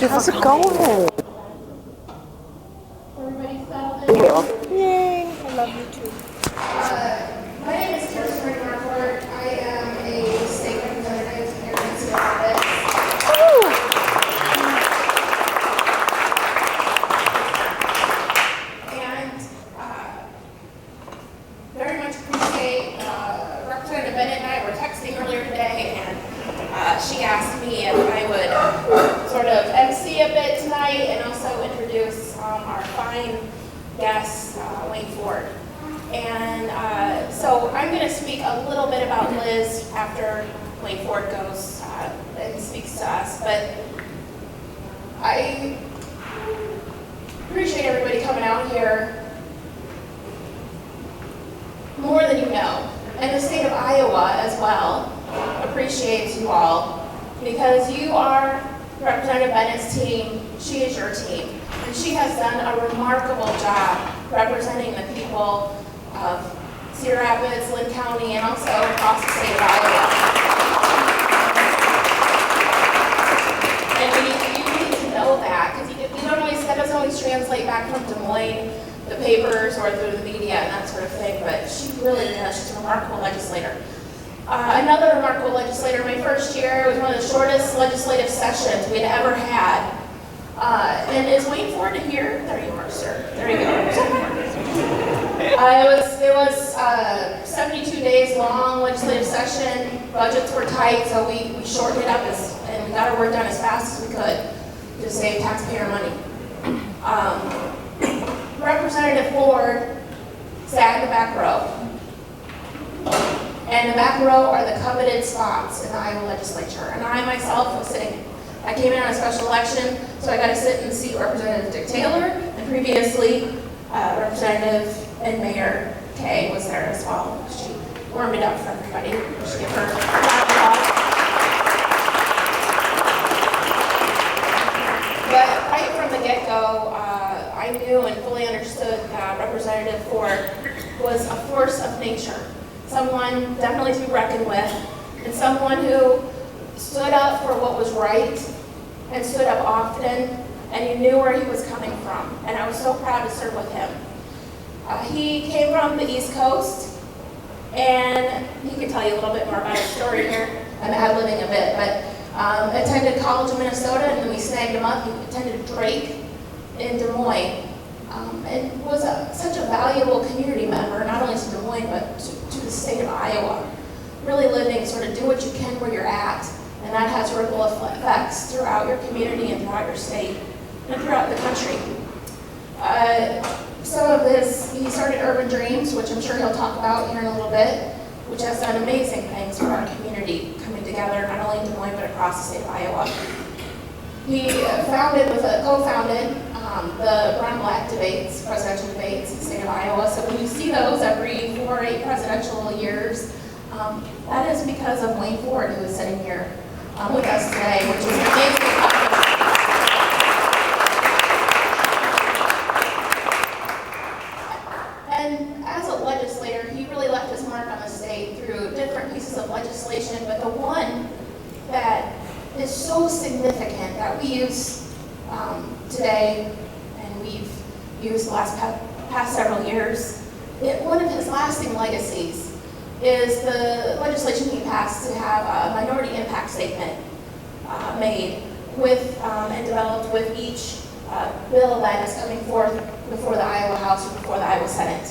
you How's it going? Everybody settled in? Yay! I love you too. My name is Kirsten Running-Marquardt. I am a state representative here in Cedar Rapids. And very much appreciate Representative Bennet and I were texting earlier today, and she asked me if I would sort of MC a bit tonight and also introduce our fine guest, Wayne Ford. And so I'm going to speak a little bit about Liz after Wayne Ford goes and speaks to us. But I appreciate everybody coming out here more than you know. And the state of Iowa as well appreciates you all, because you are Representative Bennett's team. She is your team. And she has done a remarkable job representing the people of Cedar Rapids, Linn County, and also across the state of Iowa. And you need to know that, because that doesn't always translate back from Des Moines, the papers, or through the media and that sort of thing, but she really does. She's a remarkable legislator. Another remarkable legislator, my first year, it was one of the shortest legislative sessions we had ever had. And is Wayne Ford here? There you are, sir. There you go. It was 72 days long legislative session. Budgets were tight, so we shortened it up and we got our work done as fast as we could to save taxpayer money. Representative Ford sat in the back row. And the back row are the coveted spots in the Iowa legislature. And I myself was sitting. I came in on a special election, so I got to sit in the seat Representative Dick Taylor, and previously Representative and Mayor Kay was there as well. She warmed it up for everybody. She gave her a round of applause. But right from the get-go, I knew and fully understood that Representative Ford was a force of nature, someone definitely to be reckoned with, and someone who stood up for what was right and stood up often, and you knew where he was coming from, and I was so proud to serve with him. He came from the East Coast, and he can tell you a little bit more about his story here. I'm ad-libbing a bit, but attended college in Minnesota, and then we snagged him up. He attended Drake in Des Moines, and was such a valuable community member, not only to Des Moines, but to the state of Iowa. Really living sort of do what you can where you're at, and that has ripple effects throughout your community and throughout your state and throughout the country. Some of this, he started Urban Dreams, which I'm sure he'll talk about here in a little bit, which has done amazing things for our community coming together, not only in Des Moines, but across the state of Iowa. He co-founded the Brown Black debates, presidential debates in the state of Iowa. So when you see those every 4 or 8 presidential years, that is because of Wayne Ford, who is sitting here with us today, which is an amazing accomplishment. And as a legislator, he really left his mark on the state through different pieces of legislation, but the one that is so significant that we use today, and we've used the past several years, one of his lasting legacies is the legislation he passed to have a minority impact statement made with and developed with each bill that is coming forth before the Iowa House or before the Iowa Senate.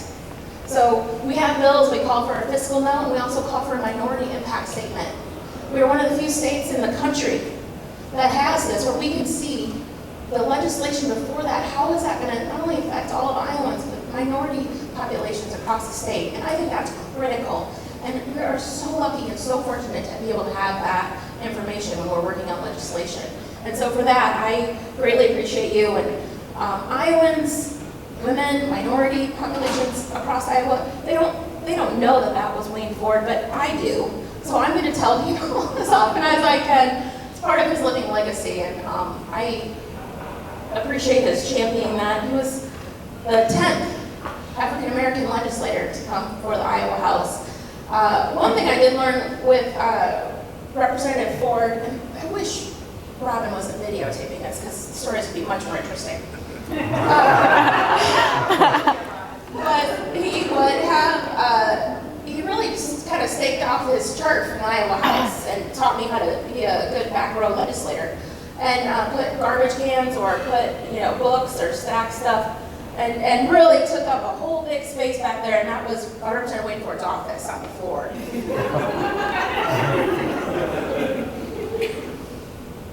So we have bills, we call for a fiscal note, and we also call for a minority impact statement. We are one of the few states in the country that has this, where we can see the legislation before that. How is that going to not only affect all of Iowans, but minority populations across the state? And I think that's critical. And we are so lucky and so fortunate to be able to have that information when we're working on legislation. And so for that, I greatly appreciate you. And Iowans, women, minority populations across Iowa, they don't know that was Wayne Ford, but I do. So I'm going to tell people as often as I can. It's part of his living legacy, and I appreciate his championing that. He was the 10th African American legislator to come before the Iowa House. One thing I did learn with Representative Ford, and I wish Robin wasn't videotaping us because the stories would be much more interesting. But he would have, he really just kind of staked off his chart from Iowa House and taught me how to be a good back row legislator. And put garbage cans or put, books or stack stuff, and really took up a whole big space back there, and that was Representative Wayne-Ford's office on the floor.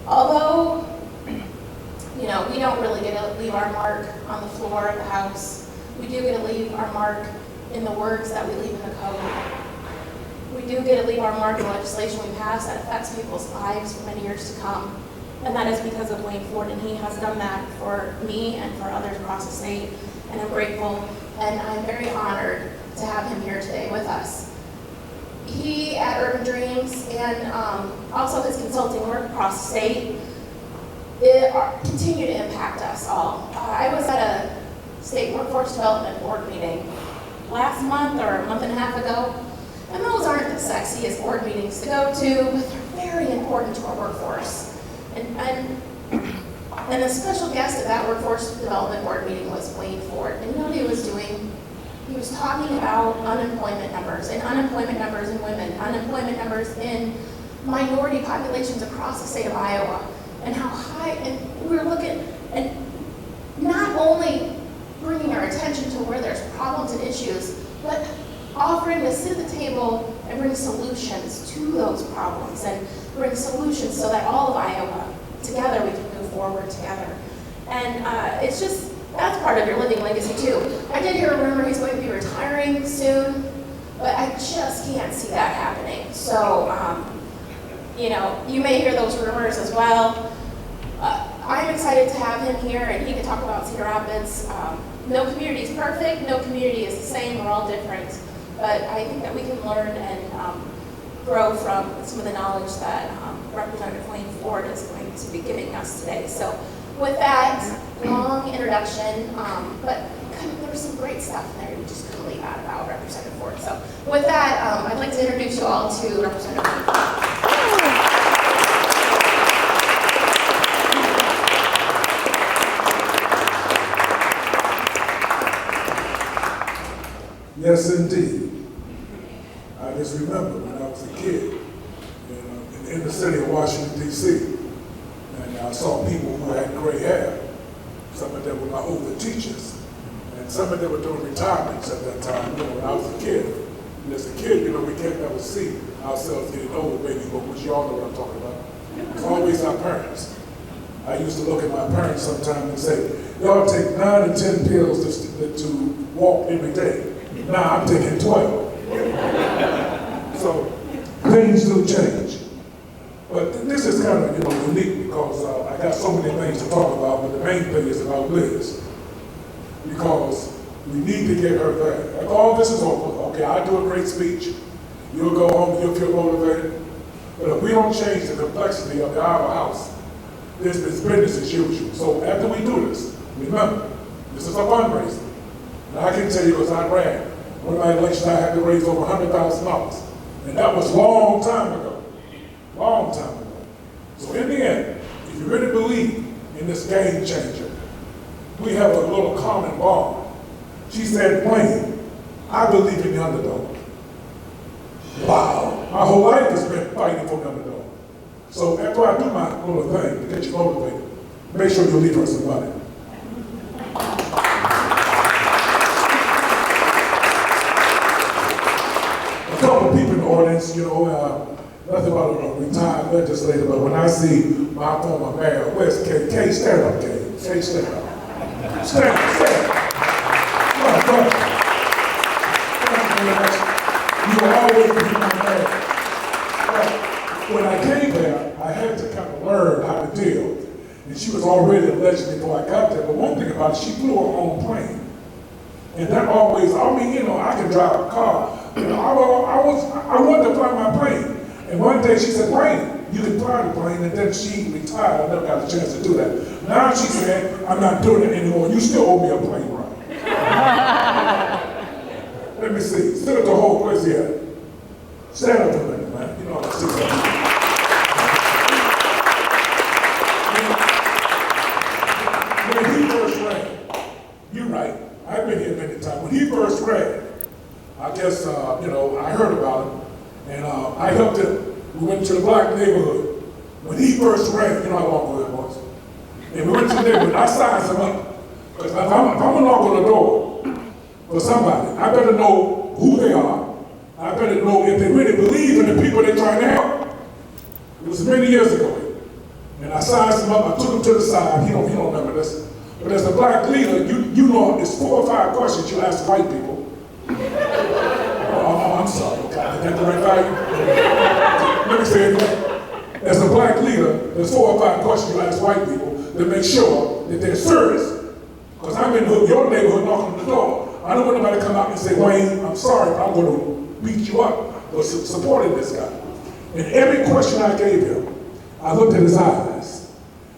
Although, we don't really get to leave our mark on the floor of the House, we do get to leave our mark in the words that we leave in the code. We do get to leave our mark in legislation we pass that affects people's lives for many years to come. And that is because of Wayne Ford, and he has done that for me and for others across the state, and I'm grateful, and I'm very honored to have him here today with us. He, at Urban Dreams, and also his consulting work across the state, continue to impact us all. I was at a State Workforce Development Board meeting last month or a month and a half ago, and those aren't the sexiest board meetings to go to, but they're very important to our workforce. And the special guest at that Workforce Development Board meeting was Wayne Ford. And you know what he was doing? He was talking about unemployment numbers in women, unemployment numbers in minority populations across the state of Iowa, and how high, and we were looking, and not only bringing our attention to where there's problems and issues, but offering to sit at the table and bring solutions to those problems, and bring solutions so that all of Iowa, together, we can move forward together. And it's just, that's part of your living legacy too. I did hear a rumor he's going to be retiring soon, but I just can't see that happening. So, you may hear those rumors as well. I'm excited to have him here, and he can talk about Cedar Rapids. No community is perfect, no community is the same, we're all different. But I think that we can learn and grow from some of the knowledge that Representative Wayne Ford is going to be giving us today. So with that long introduction, but there was some great stuff in there you just couldn't leave out about Representative Ford. So with that, I'd like to introduce you all to Representative Wayne Ford. Yes, indeed. I just remember when I was a kid in the city of Washington, D.C., and I saw people who had gray hair. Some of them were my older teachers, and some of them were doing retirements at that time, when I was a kid. And as a kid, we can't never see ourselves getting older, baby boomers. You all know what I'm talking about. It's always our parents. I used to look at my parents sometimes and say, y'all take 9 or 10 pills to walk every day. Now I'm taking 12. So things do change. But this is kind of unique because I got so many things to talk about, but the main thing is about Liz. Because we need to get her there. After all this is over, okay, I do a great speech, you'll go home, you'll feel motivated. But if we don't change the complexity of our house, this is business as usual. So after we do this, remember, this is a fundraiser. And I can tell you, because I ran, one of my elections I had to raise over $100,000. And that was a long time ago. Long time ago. So in the end, if you really believe in this game changer, we have a little common bond. She said, Wayne, I believe in the underdog. Wow. My whole life has been fighting for the underdog. So after I do my little thing to get you motivated, make sure you leave her some money. A couple of people in the audience, nothing about a retired legislator, but when I see my former mayor, where's Kay? Kay, stand up, Kay. Kay, stand up. Stand up, stand up. Come on, come on. Thank you very much. You will always be my mayor. When I came there, I had to kind of learn how to deal. And she was already a legend before I got there. But one thing about it, she flew her own plane. And that always, I can drive a car. I wanted to fly my plane. And one day she said, Wayne, you can fly the plane. And then she retired. I never got a chance to do that. Now she said, I'm not doing it anymore. You still owe me a plane ride. Let me see. Sit at the whole place here. Stand up a minute, man. I see that. been here many times. When he first ran, I guess, I heard about him, and I helped him. We went to the black neighborhood. When he first ran, you know how long ago it was. And we went to the neighborhood, I sized him up. Because if I'm gonna knock on the door for somebody, I better know who they are. I better know if they really believe in the people they're trying to help. It was many years ago. And I sized him up, I took him to the side. He don't remember this. But as a black leader, you know it's 4 or 5 questions you ask white people. I'm sorry, okay, I got the right value. Let me say it again. As a black leader, there's 4 or 5 questions you ask white people to make sure that they're serious. Because I'm in your neighborhood knocking on the door. I don't want anybody to come out and say, Wayne, I'm sorry, but I'm going to beat you up for supporting this guy. And every question I gave him, I looked at his eyes.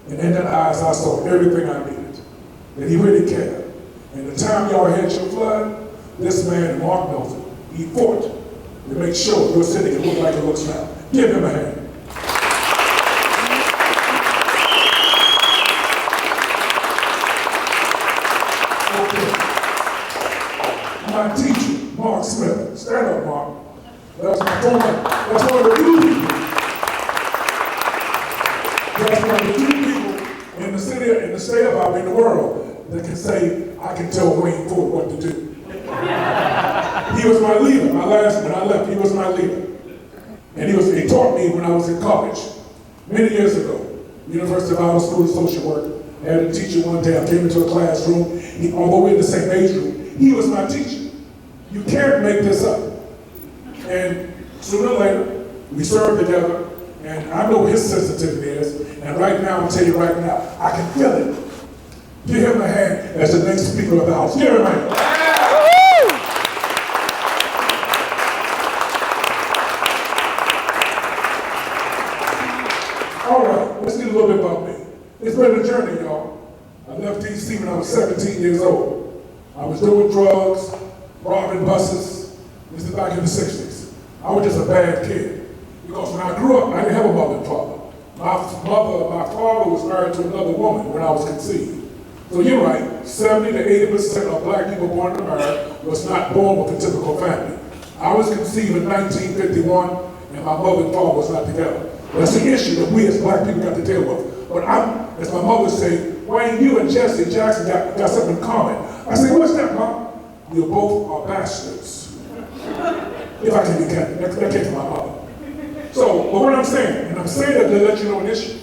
And in that eyes, I saw everything I needed. That he really cared. And the time y'all had your flood, this man, Mark knows it, he fought to make sure your city can look like it looks now. Give him a hand. My teacher, Mark Smith. Stand up, Mark. That's one of the few people. That's one of the few people in the city, in the state of in the world that can say, I can tell Wayne Ford what to do. He was my leader. When I left, he was my leader. And he taught me when I was in college, many years ago. University of Iowa School of Social Work. I had a teacher one day, I came into a classroom, although we're in the same age group, he was my teacher. You can't make this up. And sooner or later, we served together, and I know his sensitivity is, and right now, I'll tell you right now, I can feel it. Give him a hand as the next speaker of the House. Give him a hand. All right, let's get a little bit about me. It's been a journey, y'all. I left D.C. when I was 17 years old. I was doing drugs, robbing buses. This is back in the 60s. I was just a bad kid. Because when I grew up, I didn't have a mother and father. My father was married to another woman when I was conceived. So you're right, 70 to 80% of black people born in America was not born with a typical family. I was conceived in 1951, and my mother and father was not together. That's the issue that we as black people got to deal with. But as my mother said, Wayne, you and Jesse Jackson got something in common. I said, what's that, Mom? You both are bastards. If I can be candid, that came from my mother. So, but what I'm saying, and I'm saying that to let you know an issue.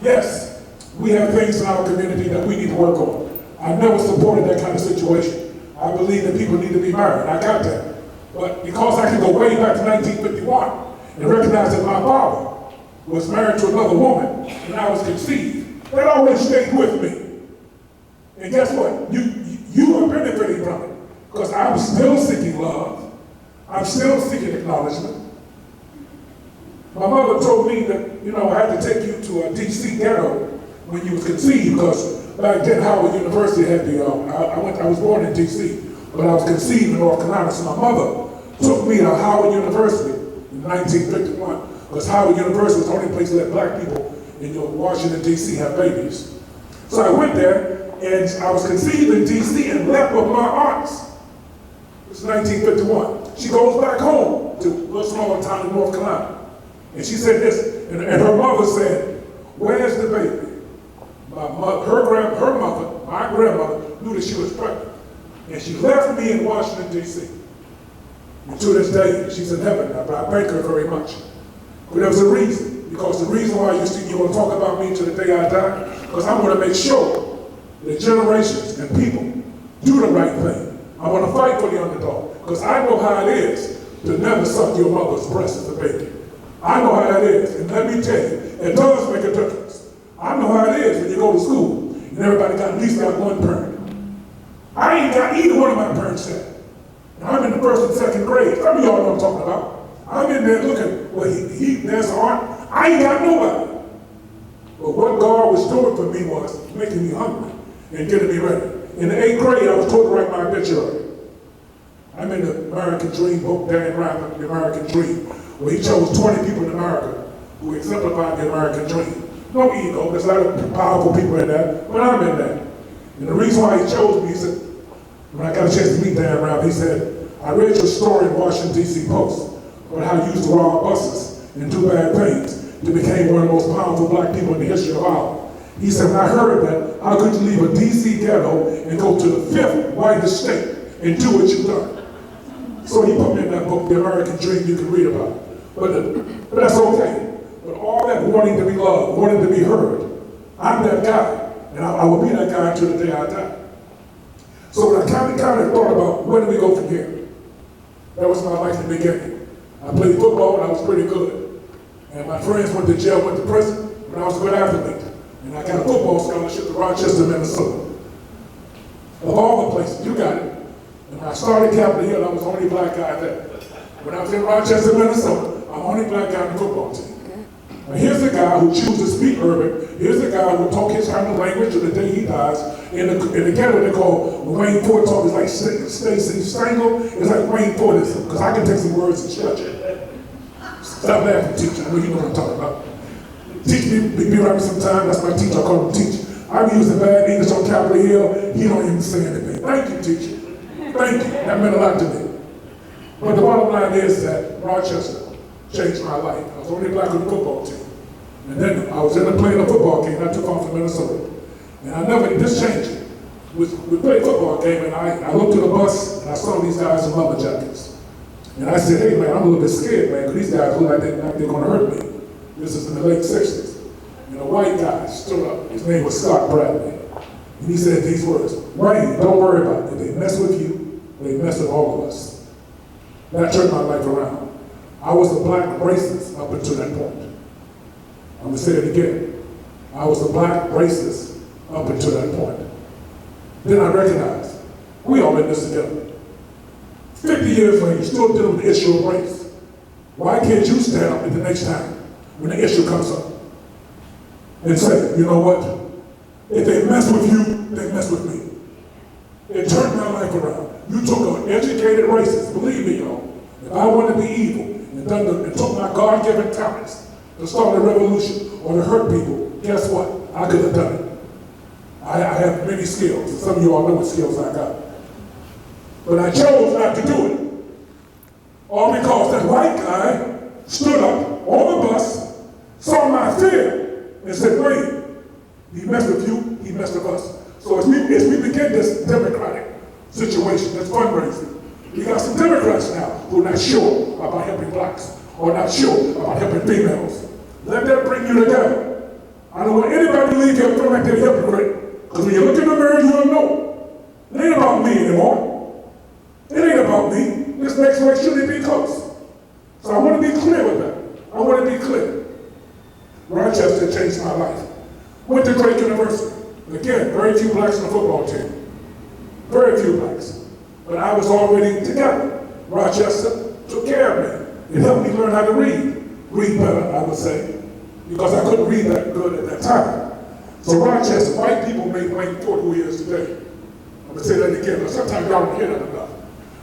Yes, we have things in our community that we need to work on. I never supported that kind of situation. I believe that people need to be married. I got that. But because I can go way back to 1951 and recognize that my father was married to another woman when I was conceived, that always stayed with me. And guess what? You are benefiting from it. Because I'm still seeking love. I'm still seeking acknowledgement. My mother told me that, I had to take you to a D.C. ghetto when you was conceived, because back then Howard University had I was born in D.C., but I was conceived in North Carolina, so my mother took me to Howard University in 1951, because Howard University was the only place that let black people in Washington, D.C. have babies. So I went there, and I was conceived in D.C. and left with my aunts. It's 1951. She goes back home to a little smaller town in North Carolina. And she said this, and her mother said, where's the baby? Her mother, my grandmother, knew that she was pregnant. And she left me in Washington, D.C. And to this day, she's in heaven now, but I thank her very much. But there was a reason, because the reason why you want to talk about me to the day I die, because I'm going to make sure that generations and people do the right thing. I want to fight for the underdog, because I know how it is to never suck your mother's breast as a baby. I know how that is, and let me tell you, it does make a difference. I know how it is when you go to school, and everybody got at least got one parent. I ain't got either one of my parents yet. And I'm in the first and second grade. Some of y'all know what I'm talking about. I'm in there looking, well, there's art. I ain't got nobody. But what God was doing for me was making me hungry and getting me ready. In the 8th grade, I was told to write my obituary. I'm in the American Dream book, Dan Rather, The American Dream, where he chose 20 people in America who exemplified the American dream. No ego, there's a lot of powerful people in that, but I'm in that. And the reason why he chose me, he said, When I got a chance to meet Dan Brown, he said, I read your story in Washington, D.C. Post about how you used to rob buses and do bad things. You became one of the most powerful black people in the history of Ireland. He said, when I heard that, how could you leave a D.C. ghetto and go to the fifth whitest state and do what you've done? So he put me in that book, The American Dream, you can read about. But that's okay. But all that wanting to be loved, wanting to be heard, I'm that guy. And I will be that guy until the day I die. So when I kind of thought about where do we go from here, that was my life in the beginning. I played football and I was pretty good. And my friends went to jail, went to prison, but I was a good athlete. And I got a football scholarship to Rochester, Minnesota. Of all the places, you got it. And when I started Capitol Hill, I was the only black guy there. When I was in Rochester, Minnesota, I'm the only black guy on the football team. Now here's a guy who chooses to speak urban. Here's a guy who talk his kind of language to the day he dies. In the ghetto, they call Wayne Ford talk is like Stacey Strangle. It's like Wayne Fordism, because I can take some words and stretch it. Stop laughing, teacher. I know you know what I'm talking about. Teach me, be right with some time. That's my teacher. I call him teacher. I'm using bad English on Capitol Hill. He don't even say anything. Thank you, teacher. Thank you. That meant a lot to me. But the bottom line is that Rochester changed my life. I was the only black on the football team. And then I was in a playing a football game. I took off from Minnesota. And I never, this changed it. We played a football game and I looked to the bus and I saw these guys in lumber jackets. And I said, hey man, I'm a little bit scared, man, because these guys look like they're gonna hurt me. This is in the late 60s. And a white guy stood up. His name was Scott Bradley. And he said these words, Wayne, don't worry about it. If they mess with you, they mess with all of us. That turned my life around. I was a black racist up until that point. I'm gonna say it again. I was a black racist up until that point. Then I recognized, we all in this together. 50 years later, you're still dealing with the issue of race. Why can't you stand up at the next time when the issue comes up and say, you know what? If they mess with you, they mess with me. It turned my life around. You took an educated racist, believe me, y'all. If I wanted to be evil and took my God-given talents to start a revolution or to hurt people, guess what? I could have done it. I have many skills. Some of you all know what skills I got. But I chose not to do it. All because that white guy stood up on the bus, saw my fear, and said, wait, he messed with you, he messed with us. So as we begin this democratic situation, this fundraising, we got some Democrats now who are not sure about helping blacks or not sure about helping females. Let that bring you together. I don't want anybody to leave here feeling like they're a hypocrite, because when you look in the mirror, you'll know. It ain't about me anymore. It ain't about me. This next race shouldn't be close. So I want to be clear with that. I want to be clear. Rochester changed my life. Went to Drake University. Again, very few blacks on the football team. Very few blacks. But I was already together. Rochester took care of me. It helped me learn how to read. Read better, I would say, because I couldn't read that good at that time. So Rochester, white people made Wayne Ford who he is today. I'm going to say that again, but sometimes y'all don't hear that enough.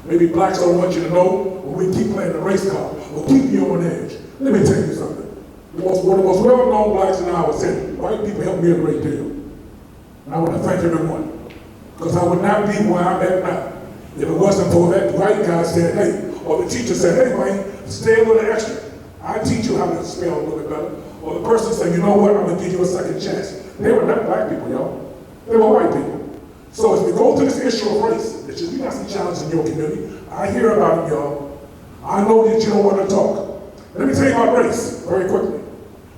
Maybe blacks don't want you to know, or we keep playing the race card, or keep you on edge. Let me tell you something. One of the most well-known blacks in our city, white people helped me a great deal. And I want to thank everyone, because I would not be where I'm at now if it wasn't for that white guy said, hey, or the teacher said, hey, Wayne, stay a little extra. I teach you how to spell a little bit better. Or the person said, you know what, I'm going to give you a second chance. They were not black people, y'all. They were white people. So as we go to this issue of race, it's just, you got some challenges in your community. I hear about them, y'all. I know that you don't want to talk. Let me tell you about race very quickly.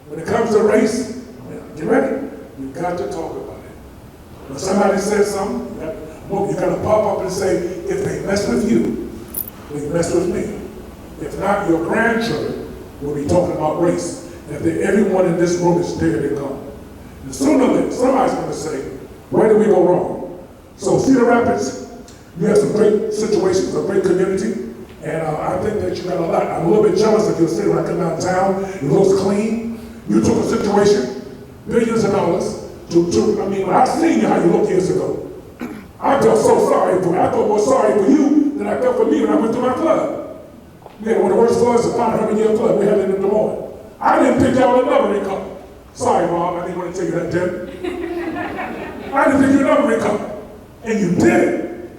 When it comes to race, get ready. You've got to talk about it. When somebody says something, you got to pop up and say, if they mess with you, they mess with me. If not, your grandchildren will be talking about race. And if everyone in this room is there, they come. And sooner or later, somebody's going to say, where did we go wrong? So Cedar Rapids, you have some great situations, a great community, and I think that you got a lot. I'm a little bit jealous of your city. When I come downtown, it looks clean. You took a situation, billions of dollars, when I seen you how you looked years ago, I felt so sorry for you. I felt more sorry for you than I felt for me when I went to my club. We had one of the worst floods, a 500-year flood. We had it in Des Moines. I didn't pick y'all another recovery. Sorry, Mom, I didn't want to tell you that, Jen. I didn't think you'd never recover. And you did it.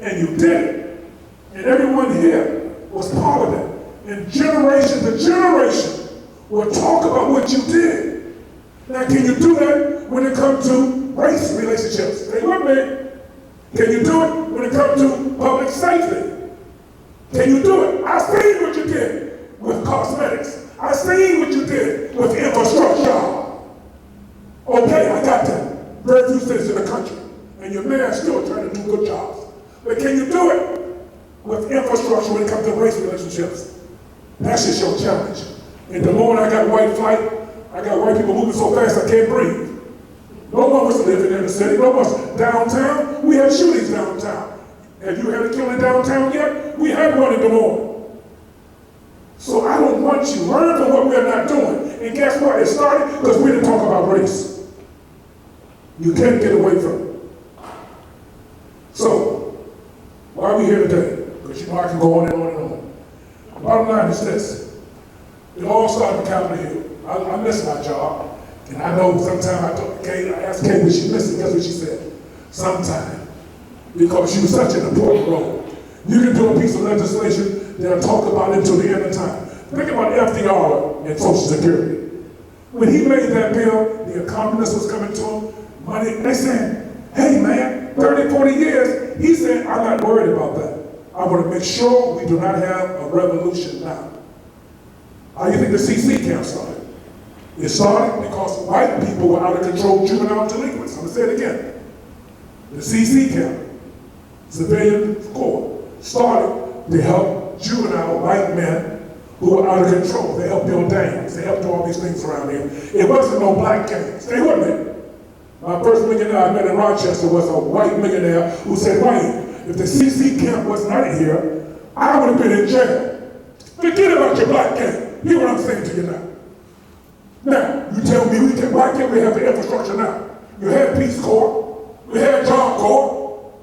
And you did it. And everyone here was part of that. And generation to generation will talk about what you did. Now, can you do that when it comes to race relationships? Stay with me. Can you do it when it comes to public safety? Can you do it? I seen what you did with cosmetics. I seen what you did with infrastructure. Okay, I got that. Very few cities in the country. And your mayor's still trying to do good jobs. But can you do it with infrastructure when it comes to race relationships? That's just your challenge. In Des Moines, I got white flight. I got white people moving so fast I can't breathe. No one was living in the city. No one's downtown. We had shootings downtown. Have you had a killing downtown yet? We had one in Des Moines. So I don't want you. Learn from what we're not doing. And guess what? It started because we didn't talk about race. You can't get away from it. So, why are we here today? Because you know I can go on and on and on. Bottom line is this. It all started in Capitol Hill. I miss my job. And I know sometimes I told Kate, I asked Kate, would she miss it? Guess what she said? Sometime. Because she was such an important role. You can do a piece of legislation that'll talk about it until the end of time. Think about FDR and Social Security. When he made that bill, the economists was coming to him, money, they said, hey man, 30, 40 years. He said, I'm not worried about that. I want to make sure we do not have a revolution now. How do you think the CC camp started? It started because white people were out of control juvenile delinquents. I'm going to say it again. The CC camp, civilian court, started to help juvenile white men who were out of control. They helped build dams. They helped do all these things around here. It wasn't no black gangs. Stay with me. My first millionaire I met in Rochester was a white millionaire who said, Wayne, if the CC camp was not here, I would have been in jail. Forget about your black gang. Hear what I'm saying to you now. Now, you tell me, why can't we have the infrastructure now? You had Peace Corps, we had Job Corps.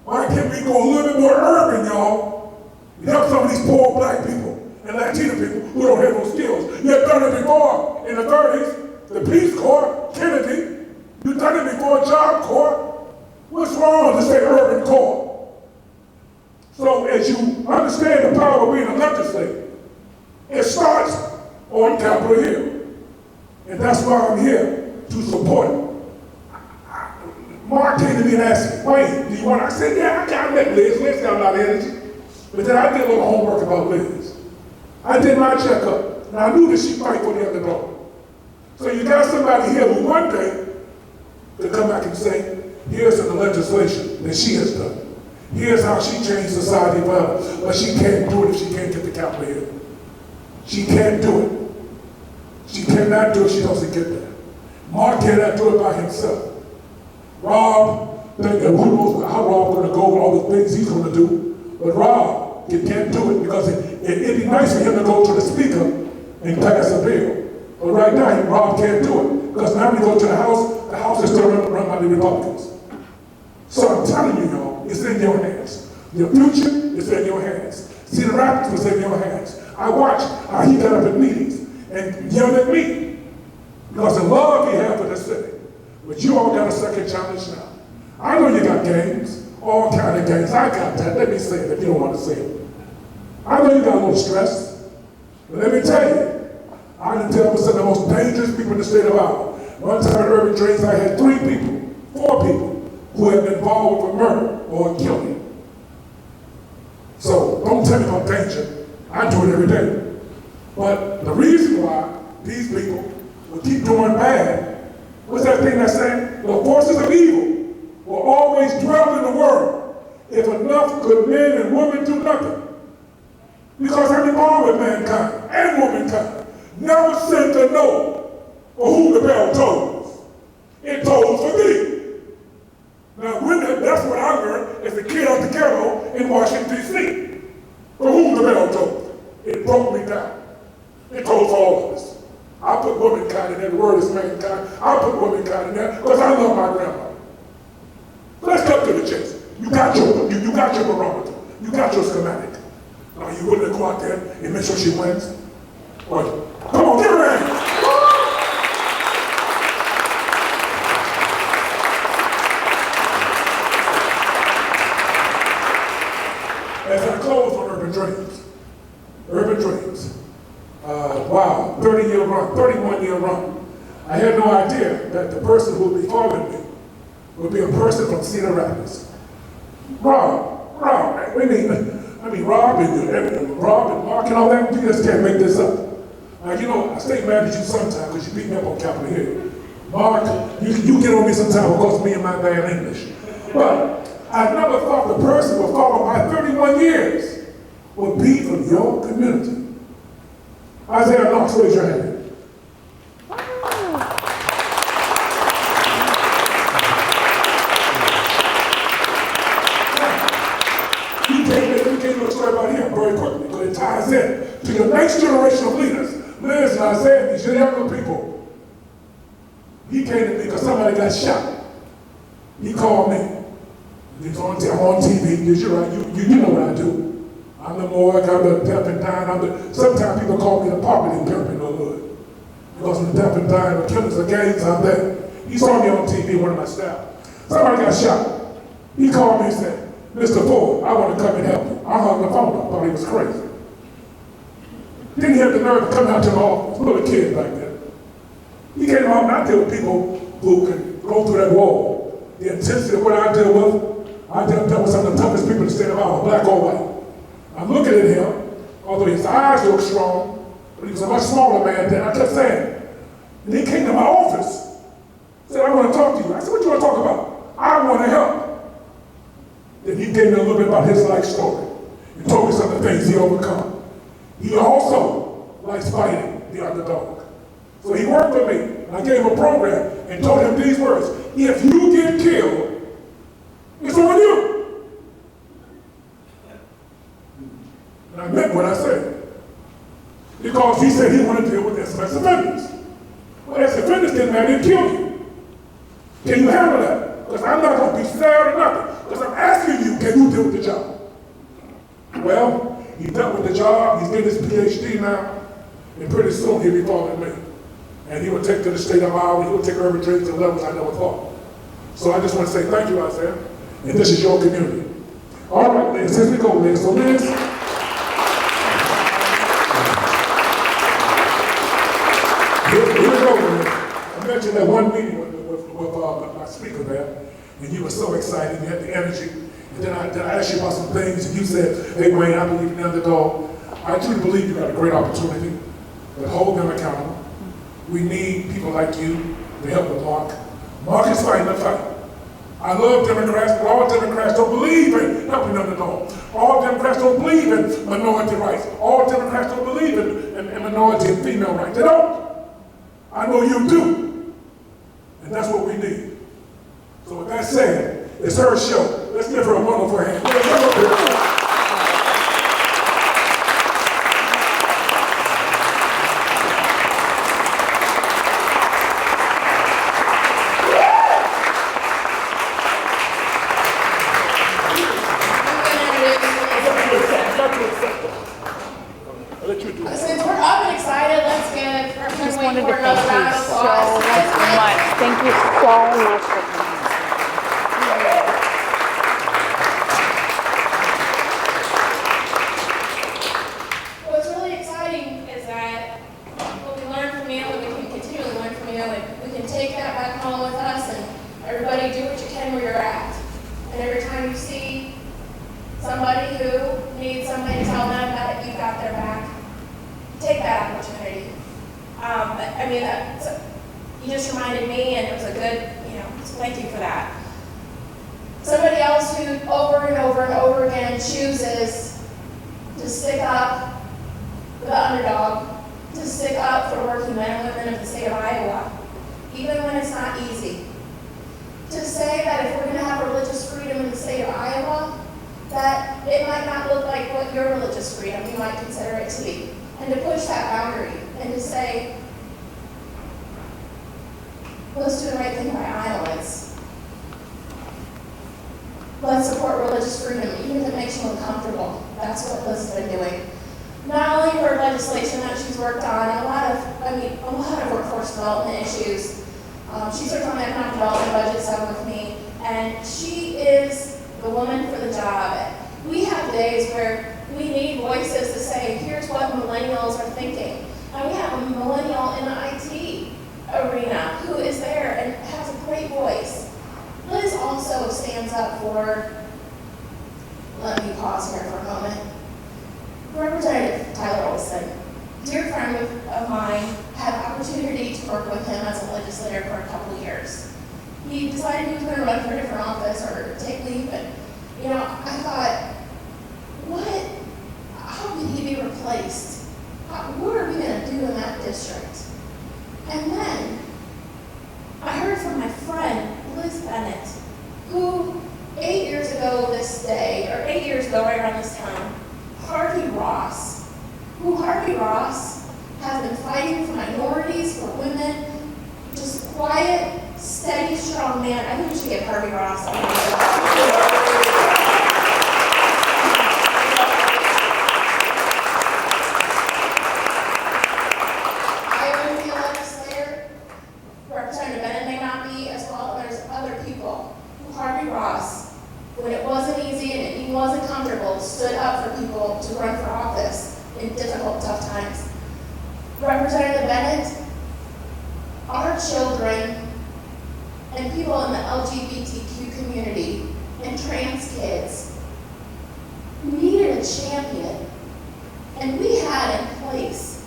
Why can't we go a little bit more urban, y'all? You help some of these poor black people and Latino people who don't have those skills. You had done it before in the 30s, the Peace Corps, Kennedy. You've done it before, Job Corps. What's wrong with say urban core? So as you understand the power of being a legislator, it starts on Capitol Hill. And that's why I'm here, to support it. Mark came to me and asked me, Wayne, do you want, I said, yeah, I met Liz. Liz got a lot of energy. But then I did a little homework about Liz. I did my checkup, and I knew that she'd fight for the underdog. So you got somebody here who one day could come back and say, here's the legislation that she has done. Here's how she changed society forever. But she can't do it if she can't get the Capitol Hill. She can't do it. She cannot do it, she doesn't get there. Mark cannot do it by himself. Rob, who knows how Rob's going to go with all the things he's going to do. But Rob can't do it because it'd be nice for him to go to the speaker and pass a bill. But right now, Rob can't do it. Because now we go to the House is still run by the Republicans. So I'm telling you, y'all, it's in your hands. Your future is in your hands. Cedar Rapids was in your hands. I watched how he got up at meetings and yelled at me because of love he had for the city. But you all got a second challenge now. I know you got games, all kind of games. I got that. Let me say it if you don't want to say it. I know you got a little stress, but let me tell you, I can tell some of the most dangerous people in the state of Iowa. One time at Urban Drains, I had 4 people who have been involved with a murder or a killing. So don't tell me about danger. I do it every day. But the reason why these people will keep doing bad, what's that thing that said? The forces of evil will always dwell in the world if enough good men and women do nothing. Because I'm involved with mankind and womankind. Never send a no for whom the bell tolls. It tolls for thee. Now, that's what I learned as a kid out the ghetto in Washington, D.C. For whom the bell tolls. It broke me down. It tolls for all of us. I put womankind in there. The word is mankind. I put womankind in there because I love my grandma. Let's cut to the chase. You got your barometer. You got your schematic. Are you willing to go out there and make sure she wins? Or, come on, give her a hand. As I close on Urban Dreams, wow, 30-year run, 31-year run. I had no idea that the person who would be following me would be a person from Cedar Rapids. Rob, Rob and Mark and all that, you just can't make this up. Now, you know, I stay mad at you sometimes because you beat me up on Capitol Hill. Mark, you get on me sometimes because me and my bad English. But I never thought the person who would follow my 31 years would be from your community. Isaiah Knox, raise your hand. You can't do a story about him very quickly, because it ties in to your next generation of leaders. Liz and Isaiah, these younger people. He came to me because somebody got shot. He called me. He's on TV. You're right. You know what I do. I'm the morgue, I'm the deaf and dying. Sometimes people call me the poverty pimp in the hood. Because I'm the deaf and dying, the killers of gangs out there. He saw me on TV, one of my staff. Somebody got shot. He called me and said, Mr. Ford, I want to come and help you. I hung the phone up, thought he was crazy. Didn't he have the nerve to come out to the office, little kid back then. He came out and I deal with people who can go through that wall. The intensity of what I deal with, I dealt with some of the toughest people in the state of Iowa, black or white. I'm looking at him, although his eyes look strong, but he was a much smaller man than I kept saying. And he came to my office, said, I want to talk to you. I said, what you want to talk about? I want to help. Then he gave me a little bit about his life story and told me some of the things he overcome. He also likes fighting the underdog. So he worked with me, and I gave him a program and told him these words: if you get killed, it's on you. And I meant what I said. Because he said he wanted to deal with SMS offenders. Well, SMS offenders didn't have to kill you. Can you handle that? Because I'm not going to be sad or nothing. Because I'm asking you, can you deal with the job? Well, he dealt with the job. He's getting his PhD now. And pretty soon he'll be following me. And he will take to the state of Iowa. He will take urban dreams to levels I never thought. So I just want to say thank you, Isaiah. And this is your community. All right, Liz, here we go, Liz. So Liz, here we go, Liz. I mentioned that one meeting with my speaker there, and you were so excited, you had the energy. And then I asked you about some things, and you said, hey, Wayne, I believe in the underdog. I truly believe you got a great opportunity, but hold them accountable. We need people like you to help with Mark. Mark is fighting the fight. I love Democrats, but all Democrats don't believe in helping underdog. All Democrats don't believe in minority rights. All Democrats don't believe in minority and female rights. They don't. I know you do. And that's what we need. So with that said, it's her show. Let's give her a wonderful hand. Since we're up and excited, let's give Kirsten Wanted to Running-Marquardt another round of applause. Thank you so much for coming. What's really exciting is that what we learn from you, and we can continually learn from you, and we can take that back home with us, and everybody do what you can where you're at. And every time you see somebody who needs somebody to tell them that you've got their back, take that opportunity. You just reminded me, and it was a good, so thank you for that. Somebody else who over and over and over again chooses to stick up for the underdog, to stick up for working men and women of the state of Iowa, even when it's not easy. To say that if we're going to have religious freedom in the state of Iowa, that it might not look like what your religious freedom you might consider it to be. And to push that boundary and to say, let's do the right thing by Iowans. Let's support religious freedom, even if it makes you uncomfortable. That's what Liz has been doing. Not only her legislation that she's worked on, a lot of workforce development issues. She served on the economic development budget sub with me, and she is the woman for the job. We have days where we need voices to say, here's what millennials are thinking. And we have a millennial in the IT arena who is there and has a great voice. Liz also stands up for, let me pause here for a moment, Representative Tyler Olson, dear friend of mine, had the opportunity to work with him as a legislator for a couple of years. He decided he was going to run for a different office or take leave, and I thought, how could he be replaced? What are we going to do in that district? And then I heard from my friend, Liz Bennett, who 8 years ago this day, or 8 years ago right around this time, Harvey Ross has been fighting for minorities, for women, just quiet, steady, strong man. I think we should give Harvey Ross a I wouldn't be a legislator. Representative Bennet may not be as well. There's other people. Harvey Ross, when it wasn't easy and it wasn't comfortable, stood up for people to run for office in difficult, tough times. Representative Bennett, our children and people in the LGBTQ community and trans kids needed a champion. And we had in place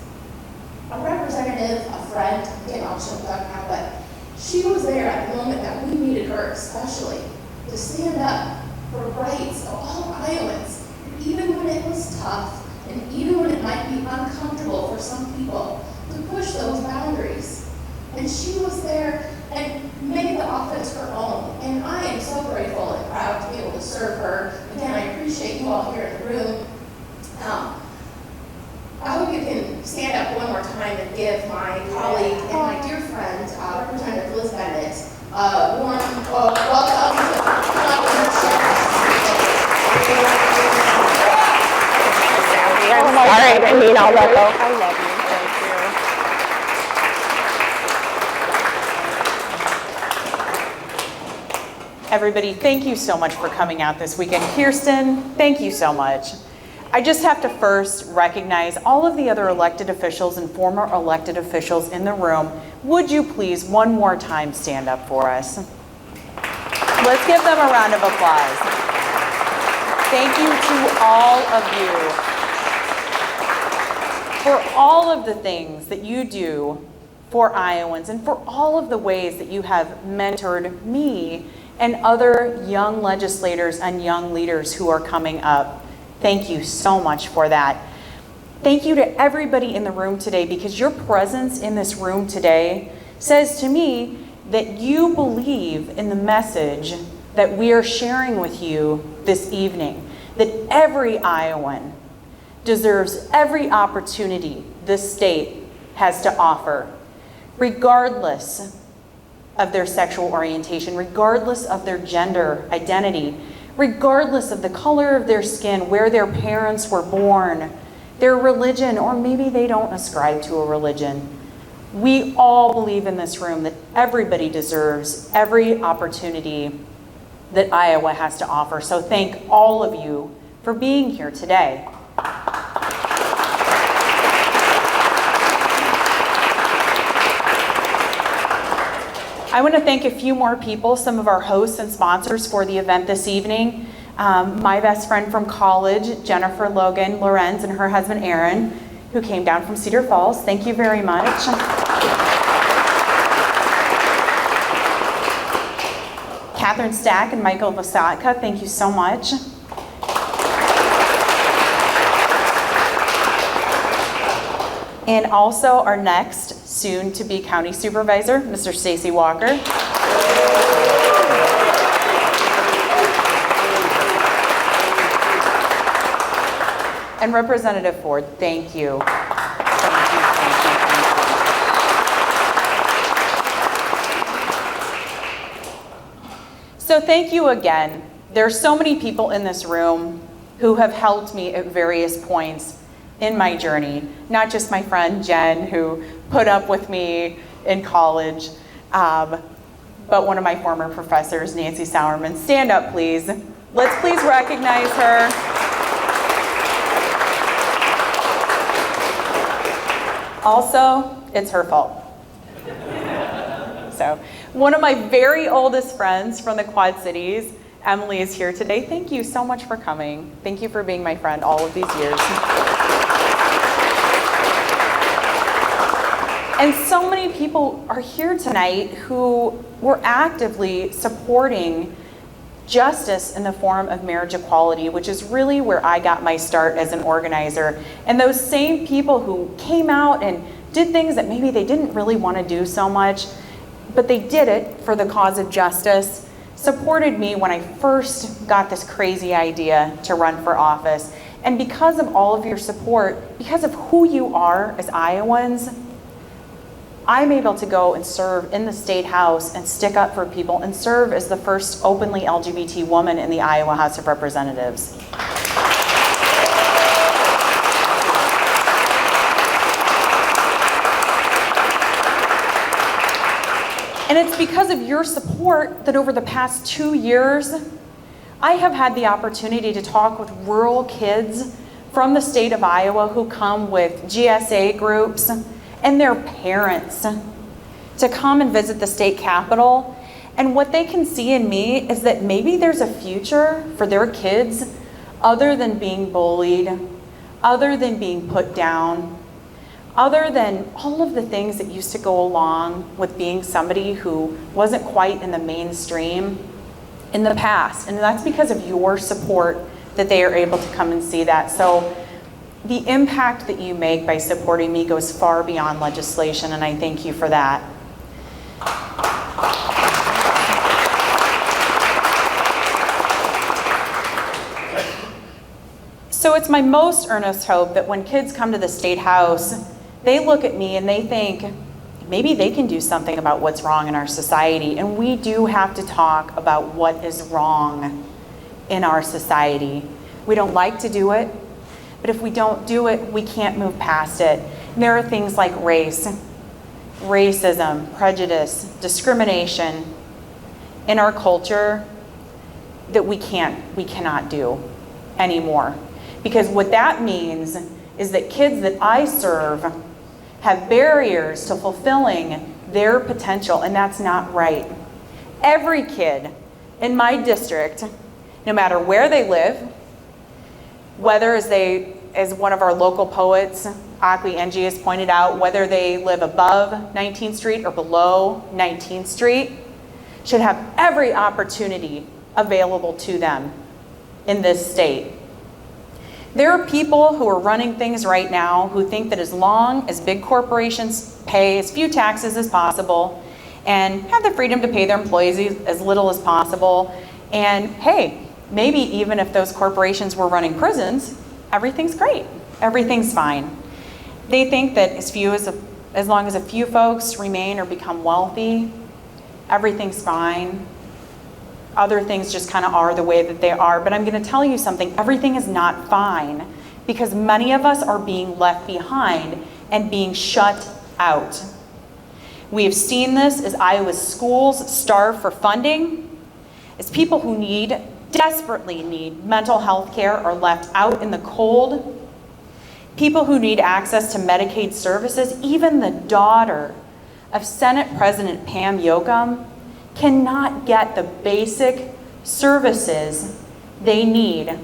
a representative, a friend, again, I'll show up now, but she was there at the moment that we needed her especially to stand up for rights of all Iowans, even when it was tough and even when it might be uncomfortable for some people, to push those boundaries. And she was there and made the office her own. And I am so grateful and proud to be able to serve her. Again, I appreciate you all here in the room. I hope you can stand up one more time and give my colleague and my dear friend, Representative Liz Bennett, a warm welcome to All right, I mean, I'll let go. I love you. Thank you. Everybody, thank you so much for coming out this weekend. Kirsten, thank you so much. I just have to first recognize all of the other elected officials and former elected officials in the room. Would you please one more time stand up for us? Let's give them a round of applause. Thank you to all of you for all of the things that you do for Iowans and for all of the ways that you have mentored me and other young legislators and young leaders who are coming up. Thank you so much for that. Thank you to everybody in the room today, because your presence in this room today says to me that you believe in the message that we are sharing with you this evening, that every Iowan deserves every opportunity this state has to offer, regardless of their sexual orientation, regardless of their gender identity, regardless of the color of their skin, where their parents were born, their religion, or maybe they don't ascribe to a religion. We all believe in this room that everybody deserves every opportunity that Iowa has to offer. So thank all of you for being here today. I want to thank a few more people, some of our hosts and sponsors for the event this evening. My best friend from college, Jennifer Logan Lorenz, and her husband Aaron, who came down from Cedar Falls. Thank you very much. Catherine Stack and Michael Vasatka, thank you so much. And also our next soon-to-be county supervisor, Mr. Stacy Walker. And Representative Ford, thank you. So thank you again. There are so many people in this room who have helped me at various points in my journey, not just my friend Jen, who put up with me in college, but one of my former professors, Nancy Sauerman. Stand up, please. Let's please recognize her. Also, it's her fault. So, one of my very oldest friends from the Quad Cities, Emily, is here today. Thank you so much for coming. Thank you for being my friend all of these years. And so many people are here tonight who were actively supporting justice in the form of marriage equality, which is really where I got my start as an organizer. And those same people who came out and did things that maybe they didn't really want to do so much, but they did it for the cause of justice, supported me when I first got this crazy idea to run for office. And because of all of your support, because of who you are as Iowans, I'm able to go and serve in the State House and stick up for people and serve as the first openly LGBT woman in the Iowa House of Representatives. And it's because of your support that over the past 2 years, I have had the opportunity to talk with rural kids from the state of Iowa who come with GSA groups and their parents to come and visit the state capitol. And what they can see in me is that maybe there's a future for their kids other than being bullied, other than being put down, other than all of the things that used to go along with being somebody who wasn't quite in the mainstream in the past. And that's because of your support that they are able to come and see that. So the impact that you make by supporting me goes far beyond legislation, and I thank you for that. So it's my most earnest hope that when kids come to the State House, they look at me and they think, maybe they can do something about what's wrong in our society. And we do have to talk about what is wrong in our society. We don't like to do it, but if we don't do it, we can't move past it. And there are things like race, racism, prejudice, discrimination in our culture that we cannot do anymore. Because what that means is that kids that I serve have barriers to fulfilling their potential, and that's not right. Every kid in my district, no matter where they live, whether as one of our local poets, Akli Engie, has pointed out, whether they live above 19th Street or below 19th Street, should have every opportunity available to them in this state. There are people who are running things right now who think that as long as big corporations pay as few taxes as possible and have the freedom to pay their employees as little as possible, and hey, maybe even if those corporations were running prisons, everything's great, everything's fine. They think that as long as a few folks remain or become wealthy, everything's fine. Other things just kind of are the way that they are. But I'm going to tell you something, everything is not fine because many of us are being left behind and being shut out. We have seen this as Iowa's schools starve for funding, as people who desperately need mental health care are left out in the cold, people who need access to Medicaid services, even the daughter of Senate President Pam Yocum cannot get the basic services they need.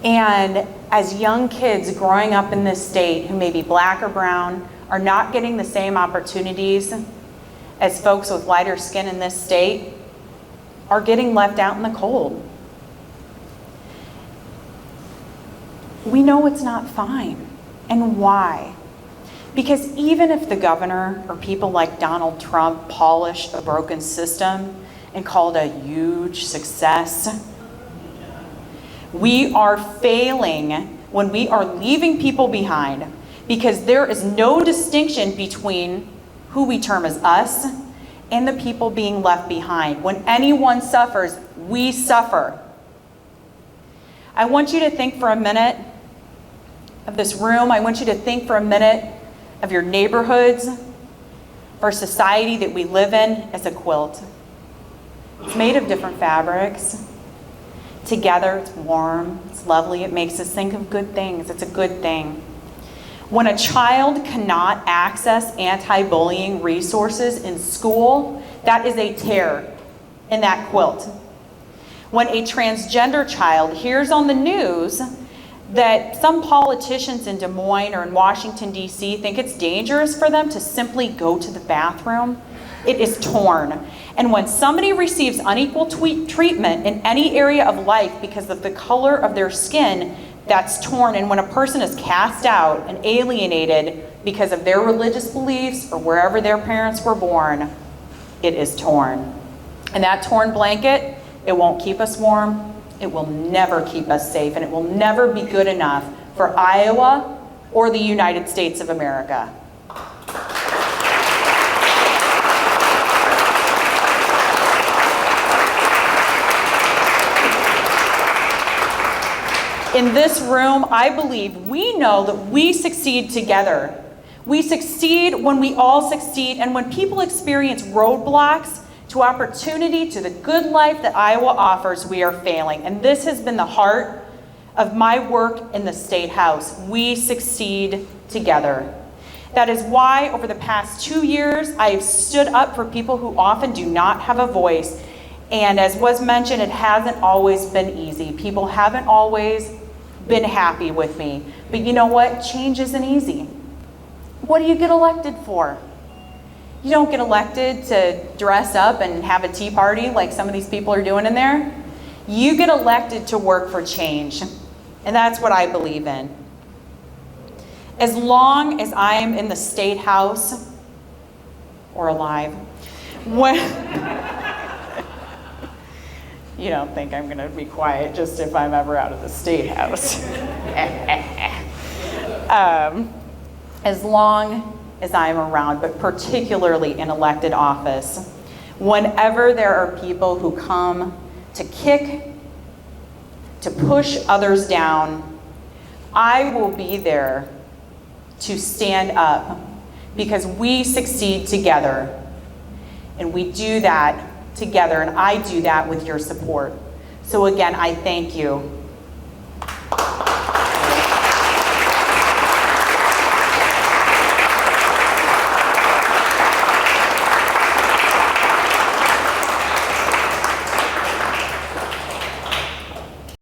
And as young kids growing up in this state who may be black or brown are not getting the same opportunities as folks with lighter skin in this state, are getting left out in the cold. We know it's not fine. And why? Because even if the governor or people like Donald Trump polished a broken system and called a huge success, we are failing when we are leaving people behind because there is no distinction between who we term as us and the people being left behind. When anyone suffers, we suffer. I want you to think for a minute of this room. I want you to think for a minute of your neighborhoods, of our society that we live in as a quilt. It's made of different fabrics. Together, it's warm, it's lovely, it makes us think of good things. It's a good thing. When a child cannot access anti-bullying resources in school, that is a tear in that quilt. When a transgender child hears on the news that some politicians in Des Moines or in Washington, D.C. think it's dangerous for them to simply go to the bathroom, it is torn. And when somebody receives unequal treatment in any area of life because of the color of their skin, that's torn. And when a person is cast out and alienated because of their religious beliefs or wherever their parents were born, it is torn. And that torn blanket, it won't keep us warm, it will never keep us safe, and it will never be good enough for Iowa or the United States of America. In this room, I believe we know that we succeed together. We succeed when we all succeed, and when people experience roadblocks to opportunity, to the good life that Iowa offers, we are failing. And this has been the heart of my work in the State House. We succeed together. That is why over the past 2 years, I have stood up for people who often do not have a voice. And as was mentioned, it hasn't always been easy. People haven't always been happy with me. But you know what? Change isn't easy. What do you get elected for? You don't get elected to dress up and have a tea party like some of these people are doing in there. You get elected to work for change. And that's what I believe in. As long as I am in the State House, or alive, when you don't think I'm going to be quiet just if I'm ever out of the State House. As long as I'm around, but particularly in elected office, whenever there are people who come to kick, to push others down, I will be there to stand up, because we succeed together, and we do that together, and I do that with your support. So again, I thank you.